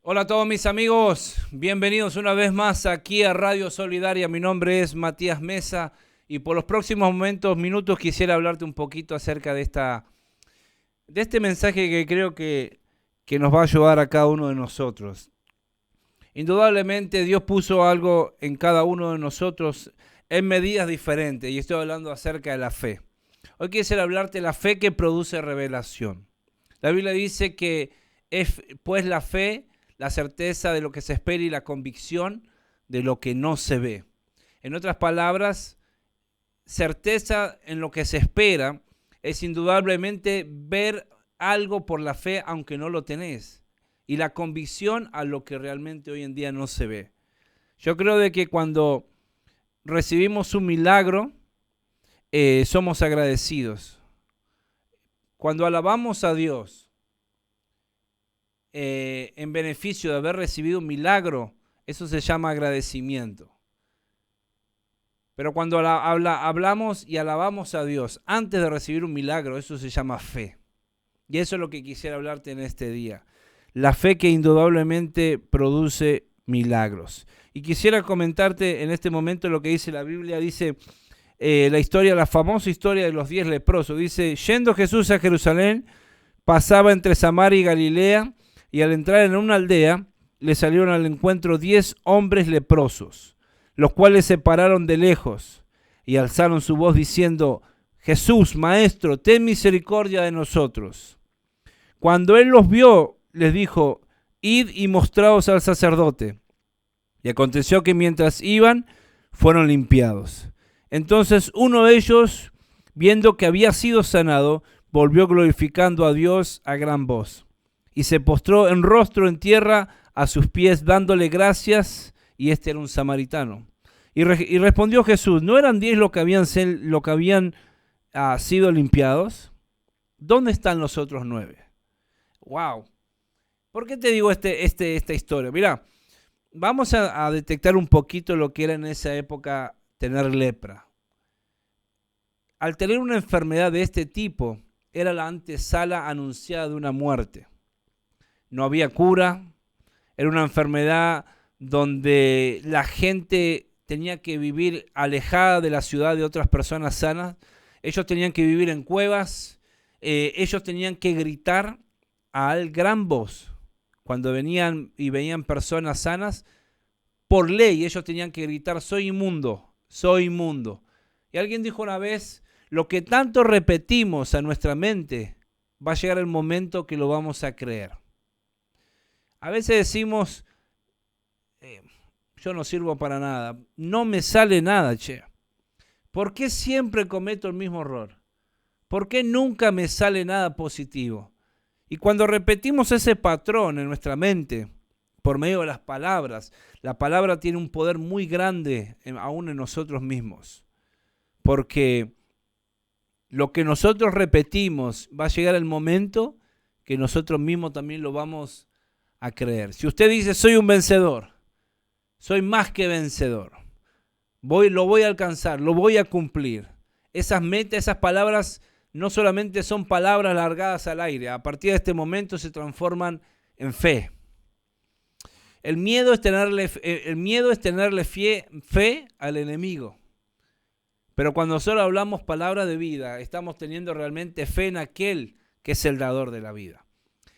Hola a todos mis amigos, bienvenidos una vez más aquí a Radio Solidaria. Mi nombre es Matías Mesa y por los próximos minutos quisiera hablarte un poquito acerca de este mensaje que creo que nos va a ayudar a cada uno de nosotros. Indudablemente Dios puso algo en cada uno de nosotros en medidas diferentes y estoy hablando acerca de la fe. Hoy quisiera hablarte de la fe que produce revelación. La Biblia dice que es pues la fe, la certeza de lo que se espera y la convicción de lo que no se ve. En otras palabras, certeza en lo que se espera es indudablemente ver algo por la fe aunque no lo tenés. Y la convicción a lo que realmente hoy en día no se ve. Yo creo de que cuando recibimos un milagro, somos agradecidos. Cuando alabamos a Dios en beneficio de haber recibido un milagro, eso se llama agradecimiento. Pero cuando hablamos y alabamos a Dios antes de recibir un milagro, eso se llama fe. Y eso es lo que quisiera hablarte en este día. La fe que indudablemente produce milagros. Y quisiera comentarte en este momento lo que dice la Biblia. Dice la famosa historia de los 10 leprosos. Dice, yendo Jesús a Jerusalén, pasaba entre Samaria y Galilea, y al entrar en una aldea, le salieron al encuentro 10 hombres leprosos, los cuales se pararon de lejos y alzaron su voz diciendo, Jesús, Maestro, ten misericordia de nosotros. Cuando él los vio, les dijo, id y mostraos al sacerdote. Y aconteció que mientras iban, fueron limpiados. Entonces uno de ellos, viendo que había sido sanado, volvió glorificando a Dios a gran voz. Y se postró en rostro en tierra a sus pies, dándole gracias, y este era un samaritano. Y respondió Jesús, ¿no eran 10 lo que habían sido limpiados? ¿Dónde están los otros 9? Wow. ¿Por qué te digo esta historia? Mira, vamos a detectar un poquito lo que era en esa época tener lepra. Al tener una enfermedad de este tipo, era la antesala anunciada de una muerte. No había cura, era una enfermedad donde la gente tenía que vivir alejada de la ciudad de otras personas sanas. Ellos tenían que vivir en cuevas, ellos tenían que gritar a gran voz. Cuando venían y veían personas sanas, por ley ellos tenían que gritar, soy inmundo, soy inmundo. Y alguien dijo una vez, lo que tanto repetimos a nuestra mente, va a llegar el momento que lo vamos a creer. A veces decimos, yo no sirvo para nada, no me sale nada, che. ¿Por qué siempre cometo el mismo error? ¿Por qué nunca me sale nada positivo? Y cuando repetimos ese patrón en nuestra mente, por medio de las palabras, la palabra tiene un poder muy grande aún en nosotros mismos. Porque lo que nosotros repetimos va a llegar el momento que nosotros mismos también lo vamos a creer. Si usted dice, soy un vencedor, soy más que vencedor, lo voy a alcanzar, lo voy a cumplir. Esas metas, esas palabras no solamente son palabras largadas al aire, a partir de este momento se transforman en fe. El miedo es tenerle fe al enemigo. Pero cuando solo hablamos palabras de vida, estamos teniendo realmente fe en aquel que es el dador de la vida.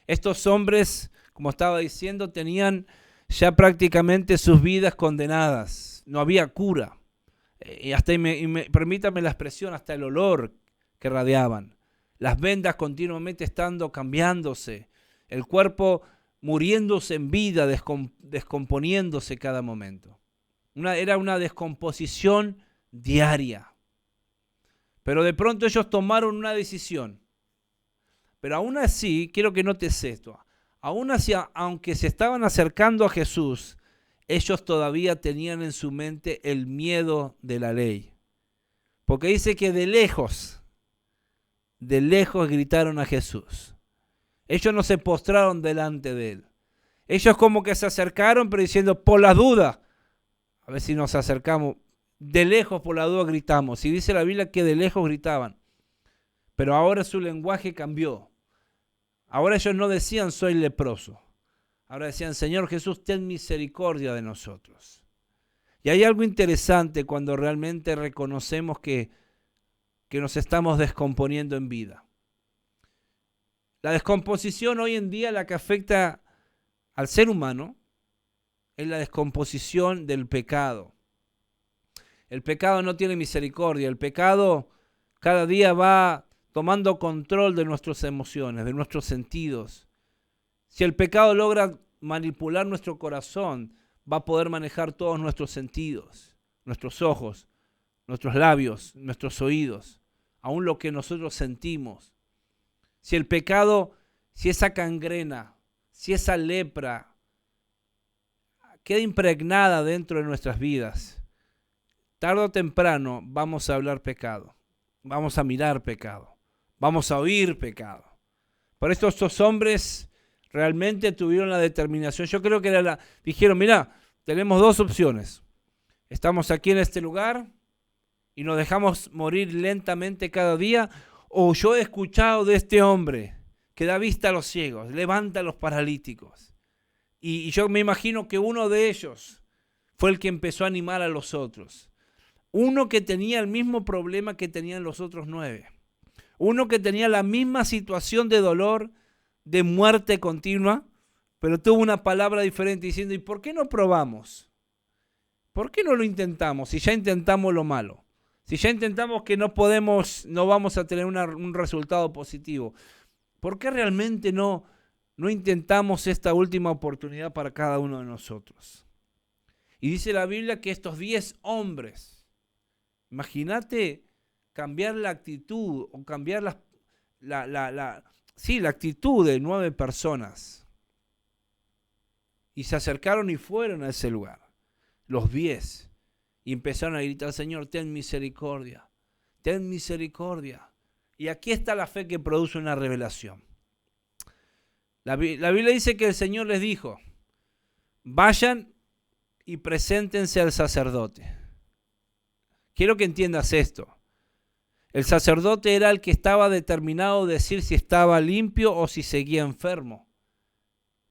Estos hombres, como estaba diciendo, tenían ya prácticamente sus vidas condenadas. No había cura. Permítame la expresión, hasta el olor que radiaban. Las vendas continuamente estando cambiándose. El cuerpo muriéndose en vida, descomponiéndose cada momento. Era una descomposición diaria. Pero de pronto ellos tomaron una decisión. Pero aún así, quiero que notes esto. Aún así, aunque se estaban acercando a Jesús, ellos todavía tenían en su mente el miedo de la ley. Porque dice que de lejos gritaron a Jesús. Ellos no se postraron delante de él. Ellos como que se acercaron, pero diciendo, por la duda, a ver si nos acercamos, de lejos por la duda gritamos. Y dice la Biblia que de lejos gritaban. Pero ahora su lenguaje cambió. Ahora ellos no decían soy leproso. Ahora decían, Señor Jesús, ten misericordia de nosotros. Y hay algo interesante cuando realmente reconocemos que nos estamos descomponiendo en vida. La descomposición hoy en día, la que afecta al ser humano, es la descomposición del pecado. El pecado no tiene misericordia. El pecado cada día va tomando control de nuestras emociones, de nuestros sentidos. Si el pecado logra manipular nuestro corazón, va a poder manejar todos nuestros sentidos, nuestros ojos, nuestros labios, nuestros oídos, aún lo que nosotros sentimos. Si el pecado, si esa gangrena, si esa lepra queda impregnada dentro de nuestras vidas, tarde o temprano vamos a hablar pecado, vamos a mirar pecado, vamos a oír pecado. Por eso estos hombres realmente tuvieron la determinación. Yo creo que dijeron, mira, tenemos dos opciones. Estamos aquí en este lugar y nos dejamos morir lentamente cada día, o yo he escuchado de este hombre que da vista a los ciegos, levanta a los paralíticos. Y yo me imagino que uno de ellos fue el que empezó a animar a los otros. Uno que tenía el mismo problema que tenían los otros 9. Uno que tenía la misma situación de dolor, de muerte continua, pero tuvo una palabra diferente diciendo, ¿y por qué no probamos? ¿Por qué no lo intentamos si ya intentamos lo malo? Si ya intentamos que no vamos a tener un resultado positivo. ¿Por qué realmente no intentamos esta última oportunidad para cada uno de nosotros? Y dice la Biblia que estos 10 hombres, imagínate cambiar la actitud o cambiar la actitud de 9 personas. Y se acercaron y fueron a ese lugar, los 10. Y empezaron a gritar, Señor, ten misericordia, ten misericordia. Y aquí está la fe que produce una revelación. La Biblia dice que el Señor les dijo, vayan y preséntense al sacerdote. Quiero que entiendas esto. El sacerdote era el que estaba determinado a decir si estaba limpio o si seguía enfermo.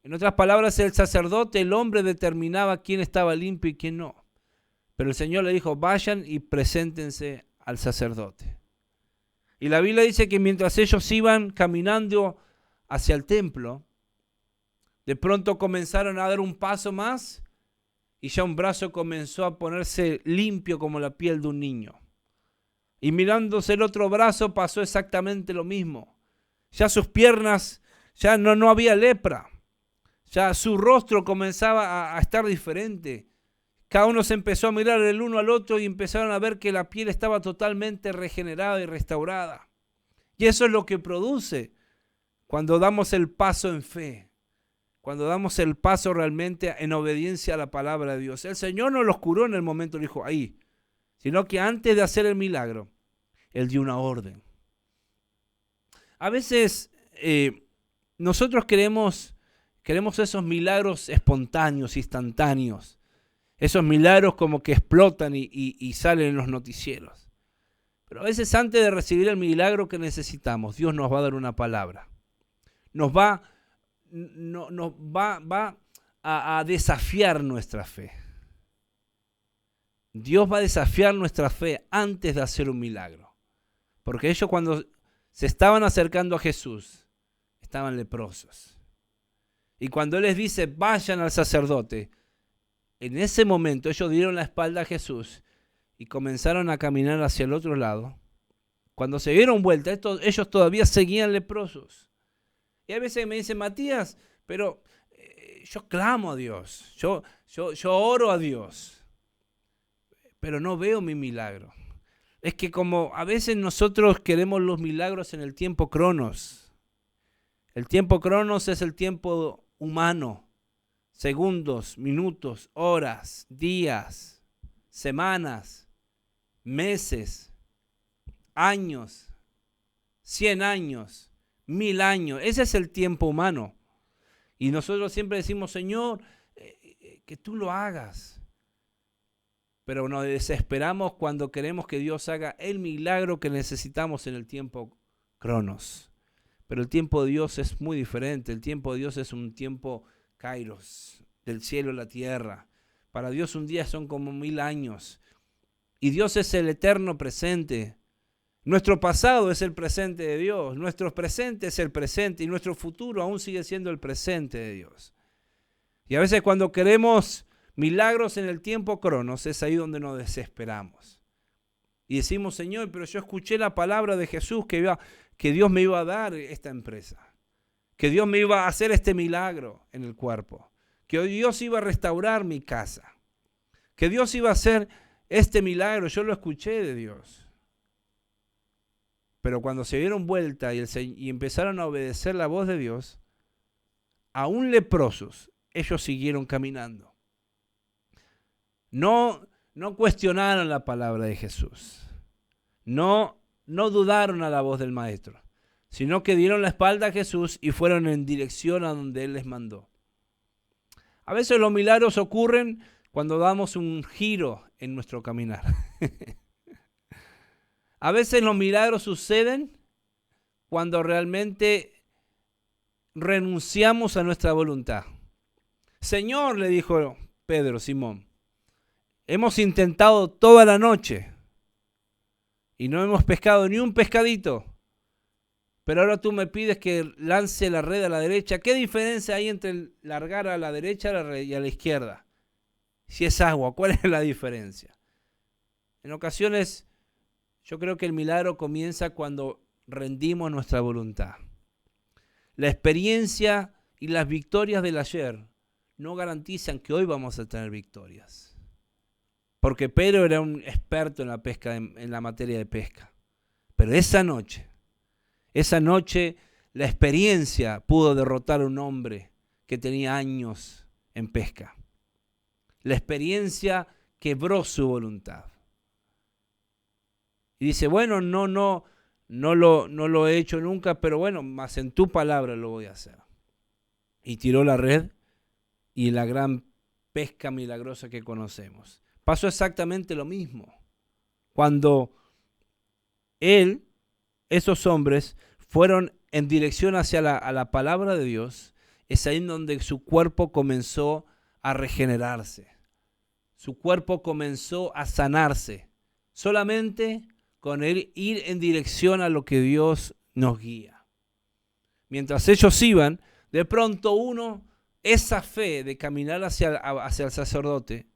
En otras palabras, el sacerdote, el hombre, determinaba quién estaba limpio y quién no. Pero el Señor le dijo, vayan y preséntense al sacerdote. Y la Biblia dice que mientras ellos iban caminando hacia el templo, de pronto comenzaron a dar un paso más y ya un brazo comenzó a ponerse limpio como la piel de un niño. Y mirándose el otro brazo pasó exactamente lo mismo. Ya sus piernas, ya no había lepra. Ya su rostro comenzaba a estar diferente. Cada uno se empezó a mirar el uno al otro y empezaron a ver que la piel estaba totalmente regenerada y restaurada. Y eso es lo que produce cuando damos el paso en fe, cuando damos el paso realmente en obediencia a la palabra de Dios. El Señor no los curó en el momento, dijo ahí, sino que antes de hacer el milagro, Él dio una orden. A veces nosotros queremos esos milagros espontáneos, instantáneos. Esos milagros como que explotan y salen en los noticieros. Pero a veces antes de recibir el milagro que necesitamos, Dios nos va a dar una palabra. Nos va a desafiar nuestra fe. Dios va a desafiar nuestra fe antes de hacer un milagro. Porque ellos cuando se estaban acercando a Jesús, estaban leprosos. Y cuando Él les dice, vayan al sacerdote, en ese momento ellos dieron la espalda a Jesús y comenzaron a caminar hacia el otro lado. Cuando se dieron vuelta, ellos todavía seguían leprosos. Y a veces me dicen, Matías, pero yo clamo a Dios, yo oro a Dios, pero no veo mi milagro. Es que como a veces nosotros queremos los milagros en el tiempo cronos. El tiempo cronos es el tiempo humano. Segundos, minutos, horas, días, semanas, meses, años, 100 años, 1000 años. Ese es el tiempo humano. Y nosotros siempre decimos, Señor, que tú lo hagas. Pero nos desesperamos cuando queremos que Dios haga el milagro que necesitamos en el tiempo cronos. Pero el tiempo de Dios es muy diferente. El tiempo de Dios es un tiempo Kairos, del cielo a la tierra. Para Dios un día son como 1000 años. Y Dios es el eterno presente. Nuestro pasado es el presente de Dios. Nuestro presente es el presente. Y nuestro futuro aún sigue siendo el presente de Dios. Y a veces cuando queremos milagros en el tiempo cronos, es ahí donde nos desesperamos. Y decimos, Señor, pero yo escuché la palabra de Jesús que Dios me iba a dar esta empresa. Que Dios me iba a hacer este milagro en el cuerpo. Que Dios iba a restaurar mi casa. Que Dios iba a hacer este milagro. Yo lo escuché de Dios. Pero cuando se dieron vuelta y empezaron a obedecer la voz de Dios, aún leprosos, ellos siguieron caminando. No cuestionaron la palabra de Jesús. No dudaron a la voz del Maestro, sino que dieron la espalda a Jesús y fueron en dirección a donde Él les mandó. A veces los milagros ocurren cuando damos un giro en nuestro caminar. A veces los milagros suceden cuando realmente renunciamos a nuestra voluntad. Señor, le dijo Pedro, Simón, hemos intentado toda la noche y no hemos pescado ni un pescadito. Pero ahora tú me pides que lance la red a la derecha. ¿Qué diferencia hay entre largar a la derecha y a la izquierda? Si es agua, ¿cuál es la diferencia? En ocasiones, yo creo que el milagro comienza cuando rendimos nuestra voluntad. La experiencia y las victorias del ayer no garantizan que hoy vamos a tener victorias. Porque Pedro era un experto en la pesca, en la materia de pesca. Pero esa noche, la experiencia pudo derrotar a un hombre que tenía años en pesca. La experiencia quebró su voluntad. Y dice, bueno, no lo he hecho nunca, pero bueno, más en tu palabra lo voy a hacer. Y tiró la red y la gran pesca milagrosa que conocemos. Pasó exactamente lo mismo. Cuando esos hombres fueron en dirección hacia la palabra de Dios, es ahí donde su cuerpo comenzó a regenerarse. Su cuerpo comenzó a sanarse. Solamente con él ir en dirección a lo que Dios nos guía. Mientras ellos iban, de pronto esa fe de caminar hacia el sacerdote,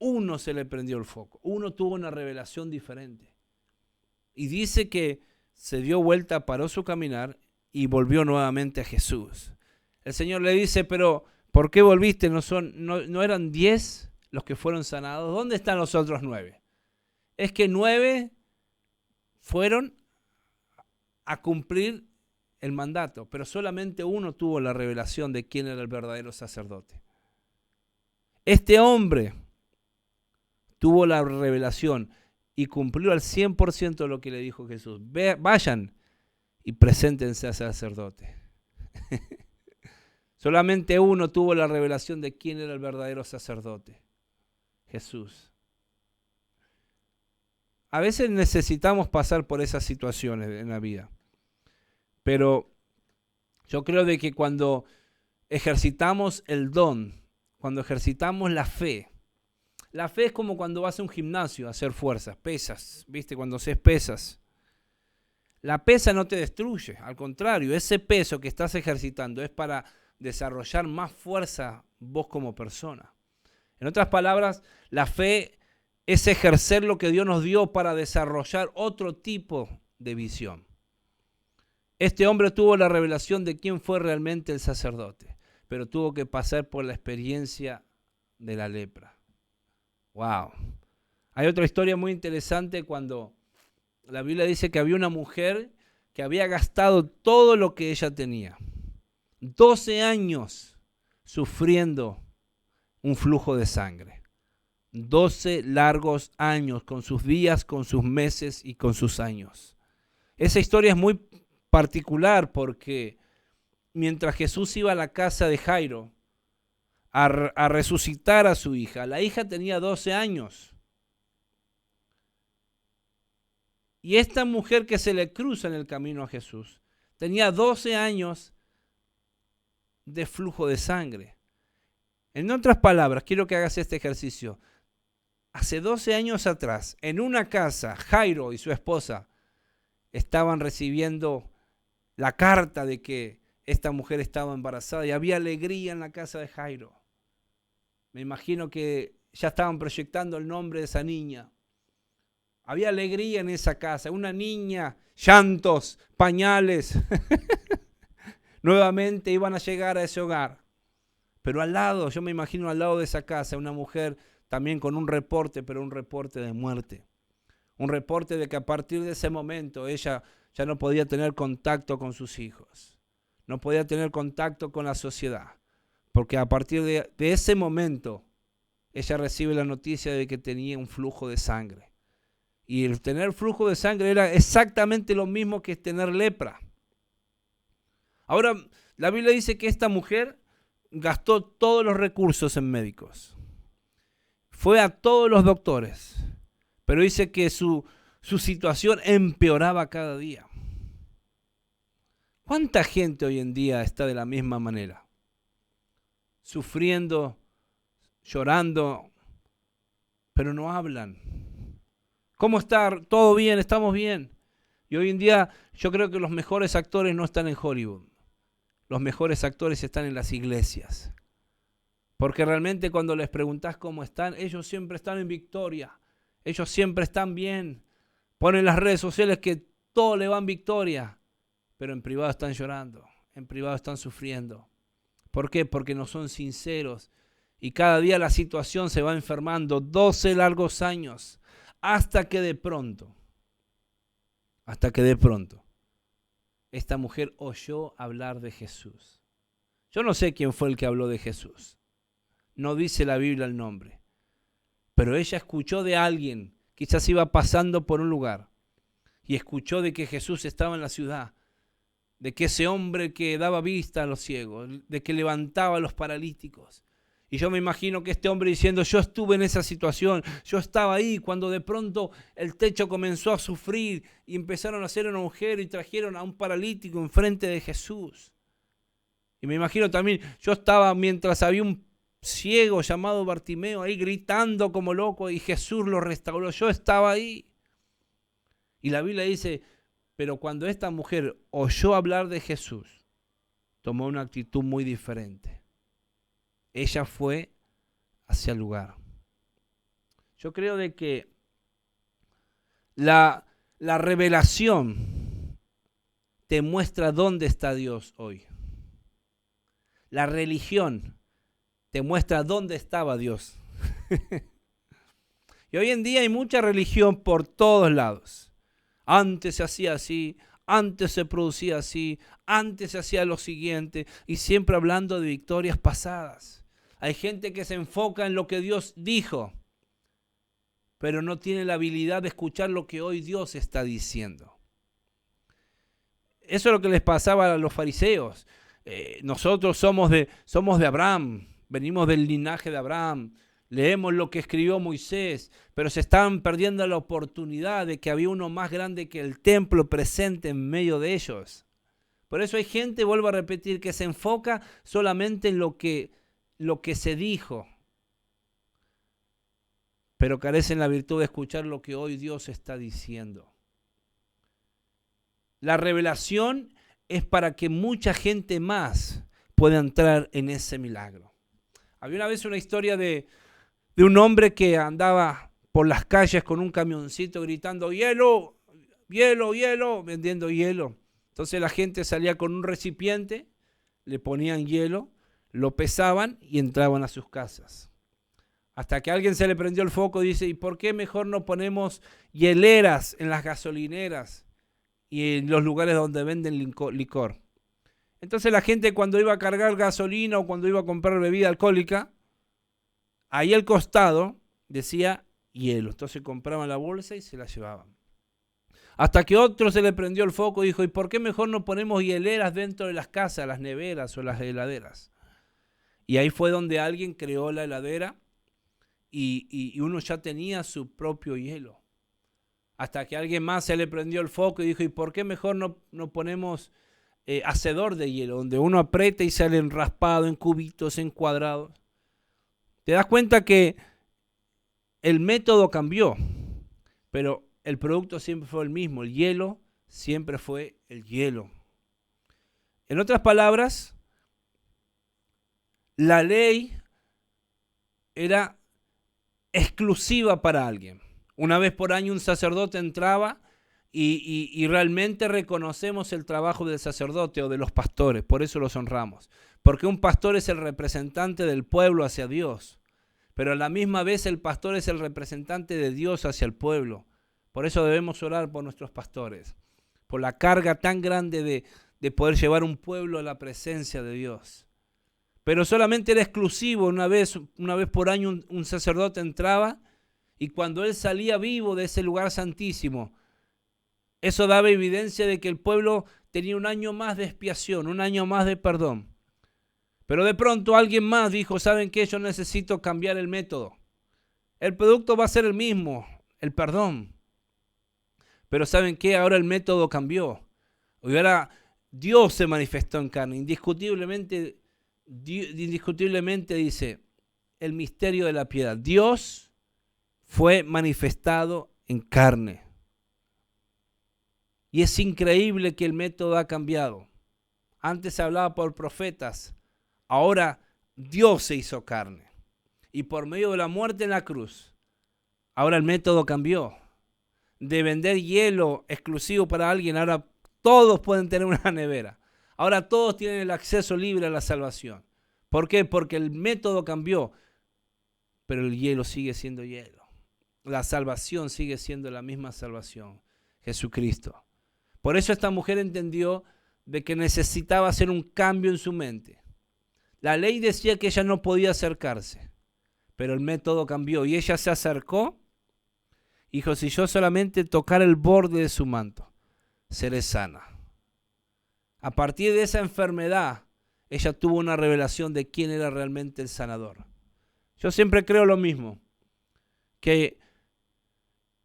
uno se le prendió el foco. Uno tuvo una revelación diferente. Y dice que se dio vuelta, paró su caminar y volvió nuevamente a Jesús. El Señor le dice, pero ¿por qué volviste? ¿No eran 10 los que fueron sanados? ¿Dónde están los otros 9? Es que 9 fueron a cumplir el mandato, pero solamente uno tuvo la revelación de quién era el verdadero sacerdote. Este hombre tuvo la revelación y cumplió al 100% lo que le dijo Jesús. Vayan y preséntense al sacerdote. Solamente uno tuvo la revelación de quién era el verdadero sacerdote. Jesús. A veces necesitamos pasar por esas situaciones en la vida. Pero yo creo de que cuando ejercitamos el don, cuando ejercitamos la fe es como cuando vas a un gimnasio a hacer fuerzas, pesas, ¿viste? Cuando haces pesas. La pesa no te destruye, al contrario, ese peso que estás ejercitando es para desarrollar más fuerza vos como persona. En otras palabras, la fe es ejercer lo que Dios nos dio para desarrollar otro tipo de visión. Este hombre tuvo la revelación de quién fue realmente el sacerdote, pero tuvo que pasar por la experiencia de la lepra. ¡Wow! Hay otra historia muy interesante cuando la Biblia dice que había una mujer que había gastado todo lo que ella tenía. 12 años sufriendo un flujo de sangre. 12 largos años, con sus días, con sus meses y con sus años. Esa historia es muy particular porque mientras Jesús iba a la casa de Jairo a resucitar a su hija, la hija tenía 12 años. Y esta mujer que se le cruza en el camino a Jesús tenía 12 años de flujo de sangre. En otras palabras, quiero que hagas este ejercicio. Hace 12 años atrás, en una casa, Jairo y su esposa estaban recibiendo la carta de que esta mujer estaba embarazada y había alegría en la casa de Jairo. Me imagino que ya estaban proyectando el nombre de esa niña. Había alegría en esa casa, una niña, llantos, pañales. Nuevamente iban a llegar a ese hogar. Pero al lado, yo me imagino al lado de esa casa, una mujer también con un reporte, pero un reporte de muerte. Un reporte de que a partir de ese momento ella ya no podía tener contacto con sus hijos. No podía tener contacto con la sociedad. Porque a partir de ese momento ella recibe la noticia de que tenía un flujo de sangre. Y el tener flujo de sangre era exactamente lo mismo que tener lepra. Ahora, la Biblia dice que esta mujer gastó todos los recursos en médicos. Fue a todos los doctores, pero dice que su situación empeoraba cada día. ¿Cuánta gente hoy en día está de la misma manera? Sufriendo, llorando, pero no hablan. ¿Cómo está? ¿Todo bien? ¿Estamos bien? Y hoy en día yo creo que los mejores actores no están en Hollywood. Los mejores actores están en las iglesias. Porque realmente cuando les preguntás cómo están, ellos siempre están en victoria. Ellos siempre están bien. Ponen en las redes sociales que todo le va en victoria. Pero en privado están llorando. En privado están sufriendo. ¿Por qué? Porque no son sinceros. Y cada día la situación se va enfermando. 12 largos años. Hasta que de pronto, esta mujer oyó hablar de Jesús. Yo no sé quién fue el que habló de Jesús. No dice la Biblia el nombre. Pero ella escuchó de alguien, quizás iba pasando por un lugar, y escuchó de que Jesús estaba en la ciudad, de que ese hombre que daba vista a los ciegos, de que levantaba a los paralíticos. Y yo me imagino que este hombre diciendo, yo estuve en esa situación, yo estaba ahí cuando de pronto el techo comenzó a sufrir y empezaron a hacer un agujero y trajeron a un paralítico enfrente de Jesús. Y me imagino también, yo estaba mientras había un ciego llamado Bartimeo ahí gritando como loco y Jesús lo restauró. Yo estaba ahí. Y la Biblia dice, pero cuando esta mujer oyó hablar de Jesús, tomó una actitud muy diferente. Ella fue hacia el lugar. Yo creo de que la revelación te muestra dónde está Dios hoy. La religión te muestra dónde estaba Dios. Y hoy en día hay mucha religión por todos lados. Antes se hacía así, antes se producía así, antes se hacía lo siguiente, y siempre hablando de victorias pasadas. Hay gente que se enfoca en lo que Dios dijo, pero no tiene la habilidad de escuchar lo que hoy Dios está diciendo. Eso es lo que les pasaba a los fariseos. Nosotros somos de Abraham, venimos del linaje de Abraham, leemos lo que escribió Moisés, pero se estaban perdiendo la oportunidad de que había uno más grande que el templo presente en medio de ellos. Por eso hay gente, vuelvo a repetir, que se enfoca solamente en lo que se dijo, pero carecen la virtud de escuchar lo que hoy Dios está diciendo. La revelación es para que mucha gente más pueda entrar en ese milagro. Había una vez una historia de un hombre que andaba por las calles con un camioncito gritando hielo, hielo, hielo, vendiendo hielo. Entonces la gente salía con un recipiente, le ponían hielo, lo pesaban y entraban a sus casas. Hasta que a alguien se le prendió el foco y dice, ¿y por qué mejor no ponemos hieleras en las gasolineras y en los lugares donde venden licor? Entonces la gente cuando iba a cargar gasolina o cuando iba a comprar bebida alcohólica, ahí al costado decía hielo. Entonces compraban la bolsa y se la llevaban. Hasta que otro se le prendió el foco y dijo, ¿y por qué mejor no ponemos hieleras dentro de las casas, las neveras o las heladeras? Y ahí fue donde alguien creó la heladera y uno ya tenía su propio hielo. Hasta que alguien más se le prendió el foco y dijo, ¿y por qué mejor no ponemos hacedor de hielo? Donde uno aprieta y salen raspados en cubitos, en cuadrados. Te das cuenta que el método cambió, pero el producto siempre fue el mismo. El hielo siempre fue el hielo. En otras palabras, la ley era exclusiva para alguien. Una vez por año un sacerdote entraba y realmente reconocemos el trabajo del sacerdote o de los pastores, por eso los honramos. Porque un pastor es el representante del pueblo hacia Dios, pero a la misma vez el pastor es el representante de Dios hacia el pueblo. Por eso debemos orar por nuestros pastores, por la carga tan grande de poder llevar un pueblo a la presencia de Dios. Pero solamente era exclusivo, una vez por año un sacerdote entraba y cuando él salía vivo de ese lugar santísimo, eso daba evidencia de que el pueblo tenía un año más de expiación, un año más de perdón. Pero de pronto alguien más dijo, ¿saben qué? Yo necesito cambiar el método. El producto va a ser el mismo, el perdón. Pero ¿saben qué? Ahora el método cambió. Y ahora Dios se manifestó en carne. Indiscutiblemente dice el misterio de la piedad. Dios fue manifestado en carne. Y es increíble que el método ha cambiado. Antes se hablaba por profetas. Ahora Dios se hizo carne. Y por medio de la muerte en la cruz, ahora el método cambió. De vender hielo exclusivo para alguien, ahora todos pueden tener una nevera. Ahora todos tienen el acceso libre a la salvación. ¿Por qué? Porque el método cambió, pero el hielo sigue siendo hielo. La salvación sigue siendo la misma salvación, Jesucristo. Por eso esta mujer entendió de que necesitaba hacer un cambio en su mente. La ley decía que ella no podía acercarse, pero el método cambió y ella se acercó. Dijo, si yo solamente tocar el borde de su manto, seré sana. A partir de esa enfermedad, ella tuvo una revelación de quién era realmente el sanador. Yo siempre creo lo mismo, que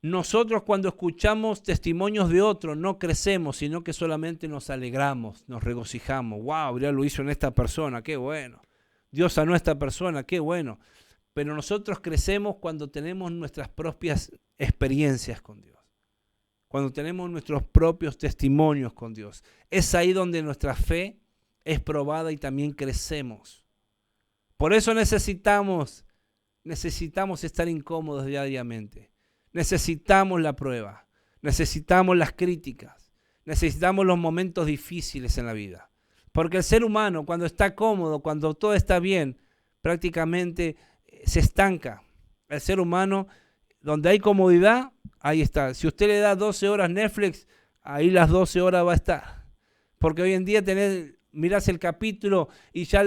nosotros cuando escuchamos testimonios de otros no crecemos, sino que solamente nos alegramos, nos regocijamos. ¡Wow! Ya lo hizo en esta persona, qué bueno. Dios sanó a esta persona, qué bueno. Pero nosotros crecemos cuando tenemos nuestras propias experiencias con Dios, cuando tenemos nuestros propios testimonios con Dios. Es ahí donde nuestra fe es probada y también crecemos. Por eso necesitamos estar incómodos diariamente. Necesitamos la prueba, necesitamos las críticas, necesitamos los momentos difíciles en la vida. Porque el ser humano, cuando está cómodo, cuando todo está bien, prácticamente se estanca. El ser humano, donde hay comodidad, ahí está. Si usted le da 12 horas Netflix, ahí las 12 horas va a estar. Porque hoy en día mirás el capítulo y ya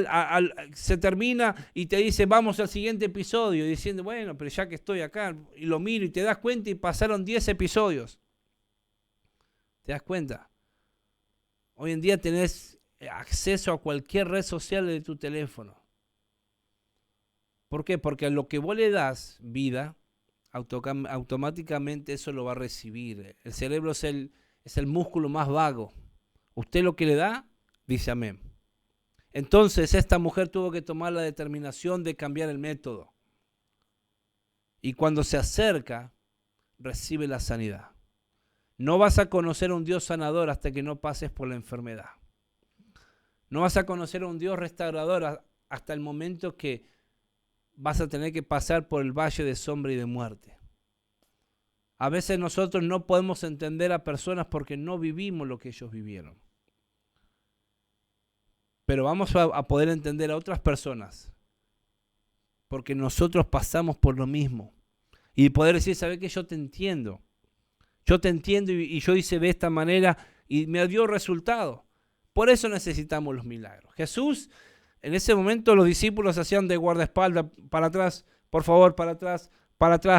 se termina y te dice vamos al siguiente episodio, diciendo bueno, pero ya que estoy acá, y lo miro y te das cuenta y pasaron 10 episodios. ¿Te das cuenta? Hoy en día tenés acceso a cualquier red social de tu teléfono. ¿Por qué? Porque a lo que vos le das vida, automáticamente eso lo va a recibir. El cerebro es el músculo más vago. Usted lo que le da, dice amén. Entonces esta mujer tuvo que tomar la determinación de cambiar el método. Y cuando se acerca, recibe la sanidad. No vas a conocer a un Dios sanador hasta que no pases por la enfermedad. No vas a conocer a un Dios restaurador hasta el momento que vas a tener que pasar por el valle de sombra y de muerte. A veces nosotros no podemos entender a personas porque no vivimos lo que ellos vivieron. Pero vamos a poder entender a otras personas porque nosotros pasamos por lo mismo. Y poder decir, ¿sabes qué? Yo te entiendo. Yo te entiendo y yo hice de esta manera y me dio resultado. Por eso necesitamos los milagros. Jesús, en ese momento los discípulos hacían de guardaespaldas, para atrás, por favor, para atrás,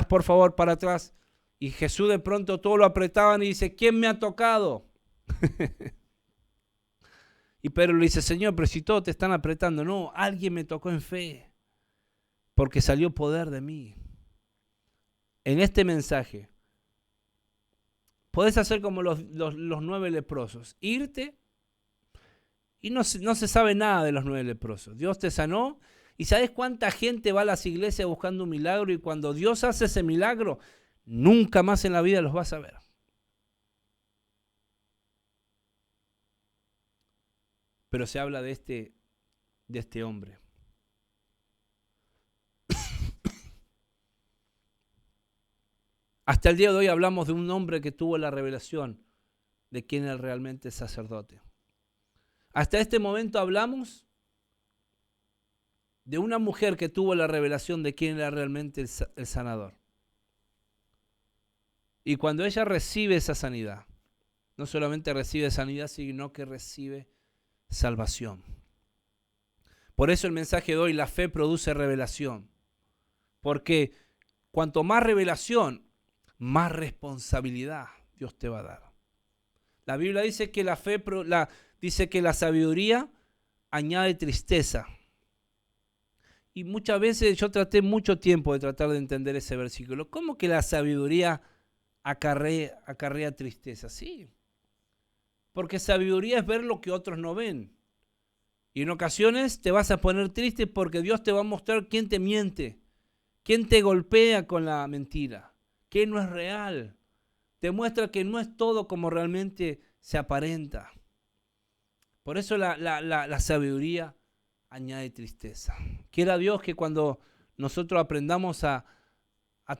por favor, para atrás. Y Jesús de pronto todo lo apretaban y dice, ¿quién me ha tocado? Y Pedro le dice, Señor, pero si todos te están apretando. No, alguien me tocó en fe, porque salió poder de mí. En este mensaje, podés hacer como los 9 leprosos, irte y no se sabe nada de los 9 leprosos. Dios te sanó ¿Y sabes cuánta gente va a las iglesias buscando un milagro y cuando Dios hace ese milagro, nunca más en la vida los vas a ver? Pero se habla de este hombre. Hasta el día de hoy hablamos de un hombre que tuvo la revelación de quién era realmente el sacerdote. Hasta este momento hablamos de una mujer que tuvo la revelación de quién era realmente el sanador. Y cuando ella recibe esa sanidad, no solamente recibe sanidad, sino que recibe salvación. Por eso el mensaje de hoy, la fe produce revelación. Porque cuanto más revelación, más responsabilidad Dios te va a dar. La Biblia dice que dice que la sabiduría añade tristeza. Y muchas veces yo traté mucho tiempo de tratar de entender ese versículo. ¿Cómo que la sabiduría acarrea tristeza? Sí. Porque sabiduría es ver lo que otros no ven. Y en ocasiones te vas a poner triste porque Dios te va a mostrar quién te miente, quién te golpea con la mentira, quién no es real. Te muestra que no es todo como realmente se aparenta. Por eso la sabiduría añade tristeza. Quiera Dios que cuando nosotros aprendamos a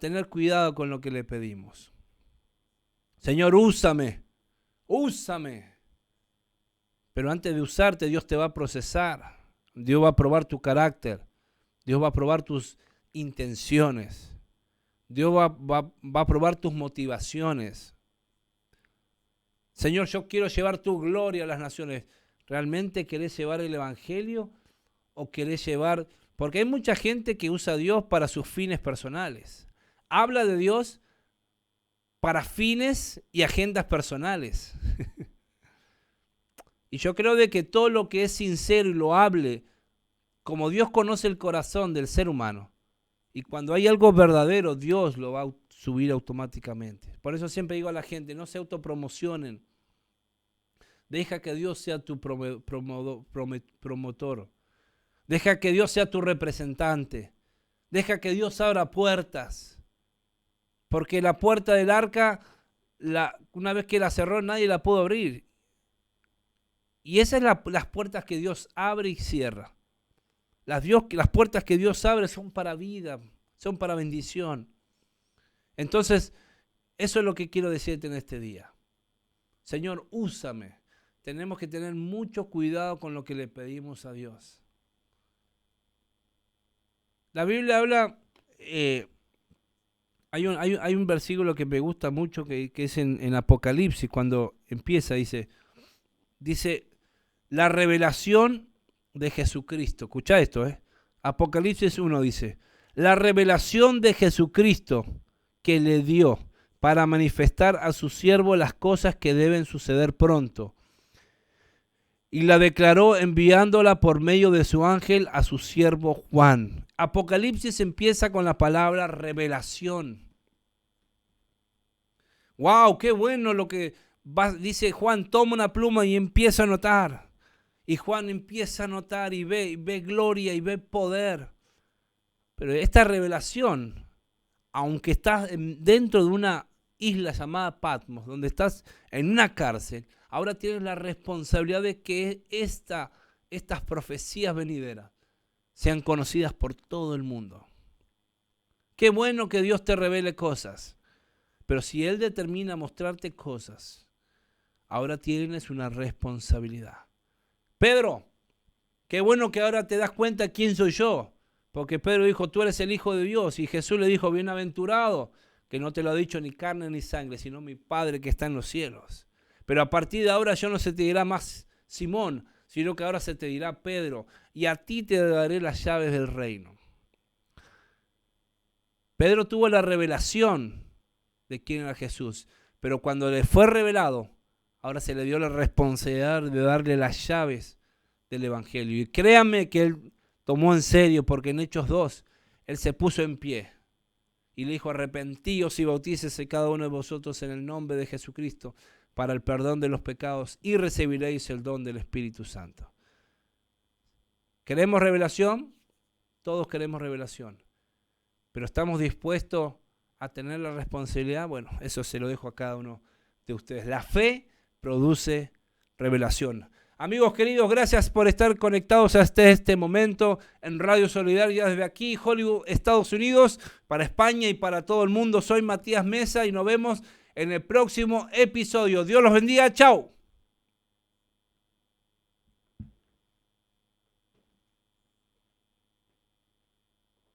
tener cuidado con lo que le pedimos. Señor, úsame. Pero antes de usarte, Dios te va a procesar. Dios va a probar tu carácter. Dios va a probar tus intenciones. Dios va a probar tus motivaciones. Señor, yo quiero llevar tu gloria a las naciones. ¿Realmente querés llevar el evangelio o querés llevar? Porque hay mucha gente que usa a Dios para sus fines personales. Habla de Dios para fines y agendas personales. Y yo creo de que todo lo que es sincero y loable, como Dios conoce el corazón del ser humano, y cuando hay algo verdadero, Dios lo va a subir automáticamente. Por eso siempre digo a la gente, no se autopromocionen. Deja que Dios sea tu promotor. Deja que Dios sea tu representante. Deja que Dios abra puertas. Porque la puerta del arca, una vez que la cerró, nadie la pudo abrir. Y esas son las puertas que Dios abre y cierra. Las puertas que Dios abre son para vida, son para bendición. Entonces, eso es lo que quiero decirte en este día. Señor, úsame. Tenemos que tener mucho cuidado con lo que le pedimos a Dios. La Biblia habla, hay un versículo que me gusta mucho que es en Apocalipsis, cuando empieza, dice, la revelación de Jesucristo. Escucha esto, Apocalipsis 1 dice, la revelación de Jesucristo que le dio para manifestar a su siervo las cosas que deben suceder pronto. Y la declaró enviándola por medio de su ángel a su siervo Juan. Apocalipsis empieza con la palabra revelación. ¡Wow! ¡Qué bueno lo que dice Juan! Toma una pluma y empieza a anotar. Y Juan empieza a notar y ve gloria y ve poder. Pero esta revelación, aunque estás dentro de una isla llamada Patmos, donde estás en una cárcel, ahora tienes la responsabilidad de que estas profecías venideras sean conocidas por todo el mundo. Qué bueno que Dios te revele cosas, pero si Él determina mostrarte cosas, ahora tienes una responsabilidad. Pedro, qué bueno que ahora te das cuenta quién soy yo. Porque Pedro dijo, tú eres el Hijo de Dios. Y Jesús le dijo, bienaventurado, que no te lo ha dicho ni carne ni sangre, sino mi Padre que está en los cielos. Pero a partir de ahora ya no se te dirá más Simón, sino que ahora se te dirá Pedro. Y a ti te daré las llaves del reino. Pedro tuvo la revelación de quién era Jesús. Pero cuando le fue revelado, ahora se le dio la responsabilidad de darle las llaves del Evangelio. Y créanme que él tomó en serio, porque en Hechos 2, él se puso en pie y le dijo, arrepentíos y bautícese cada uno de vosotros en el nombre de Jesucristo para el perdón de los pecados y recibiréis el don del Espíritu Santo. ¿Queremos revelación? Todos queremos revelación. Pero ¿estamos dispuestos a tener la responsabilidad? Bueno, eso se lo dejo a cada uno de ustedes. La fe produce revelación. Amigos queridos, gracias por estar conectados hasta este momento en Radio Solidaria desde aquí, Hollywood, Estados Unidos, para España y para todo el mundo. Soy Matías Mesa y nos vemos en el próximo episodio. Dios los bendiga. Chao.